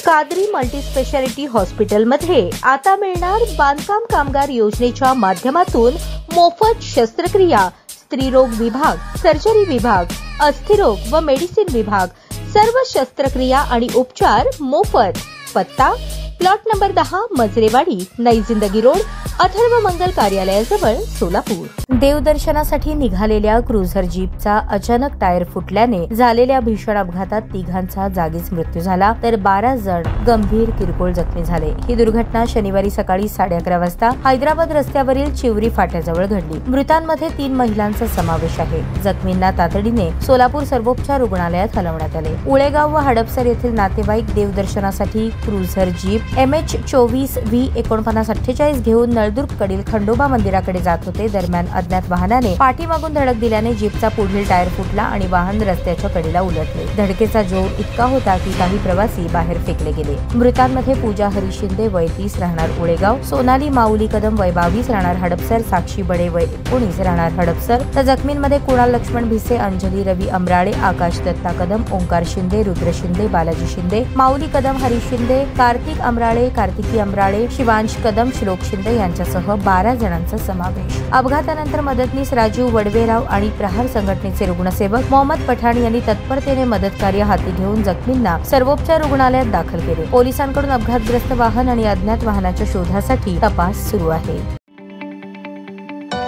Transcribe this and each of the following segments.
Qadri multispeciality हॉस्पिटलमध्ये आता मिळणार बांधकाम कामगार योजनेच्या माध्यमातून मोफत शस्त्रक्रिया, स्त्रीरोग विभाग, सर्जरी विभाग, अस्थिरोग व मेडिसिन विभाग, सर्व शस्त्रक्रिया आणि उपचार मोफत। पत्ता प्लॉट नंबर 10, मजरेवाडी, नई जिंदगी रोड, अथर्व मंगल कार्यालयाजवळ, सोलापूर। देवदर्शनासाठी निघालेल्या क्रुझर जीपचा अचानक टायर फुटल्याने झालेल्या भीषण अपघातात तिघांचा जागीच मृत्यू झाला, तर 12 जण गंभीर किरकोळ जखमी झाले। ही दुर्घटना शनिवारी सकाळी 11:30 वाजता हैदराबाद रस्त्यावरील चिवरी फाट्याजवळ घडली। मृतांमध्ये 3 महिलांचा समावेश आहे। जखमींना तातडीने सोलापूर सर्वोपचार रुग्णालयात हलवण्यात आले। उळेगाव व हडपसर येथील नातेवाईक देवदर्शनासाठी क्रुझर जीप MH24V4948 घेऊन नळदुर्गकडील खंडोबा मंदिराकडे जात होते। दरम्यान अज्ञात वाहनाने पाठीमागून धडक दिल्याने जीपचा पुढील टायर फुटला आणि वाहन रस्त्याच्या कडेला उलटले। धडकेचा जोर इतका होता की काही प्रवासी बाहेर फेकले गेले। मृतांमध्ये पूजा हरी शिंदे वय 30 राहणार उळेगाव, सोनाली माऊली कदम वय 22 राहणार हडपसर, साक्षी बडे वय 19 राहणार हडपसर, तर जखमींमध्ये कुणाल लक्ष्मण भिसे, अंजली रवी अमराळे, आकाश दत्ता कदम, ओंकार शिंदे, रुद्र शिंदे, बालाजी शिंदे, माऊली कदम, हरी शिंदे, कार्तिक अमराळे, कार्तिकी अमराळे, शिवांश कदम, श्लोक शिंदे यांच्यासह 12 जणांचा समावेश। अपघातानंतर मदतनीस राजीव वडवेराव आणि प्रहार संघटनेचे रुग्णसेवक मोहम्मद पठाण यांनी तत्परतेने मदत कार्य हाती घेऊन जखमींना सर्वोपचार रुग्णालयात दाखल केले। पोलिसांकडून अपघातग्रस्त वाहन आणि अज्ञात वाहनाच्या शोधासाठी तपास सुरू आहे।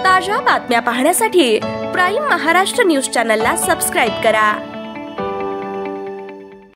ताज्या बातम्या पाहण्यासाठी प्राईम महाराष्ट्र न्यूज चॅनलला सबस्क्राईब करा।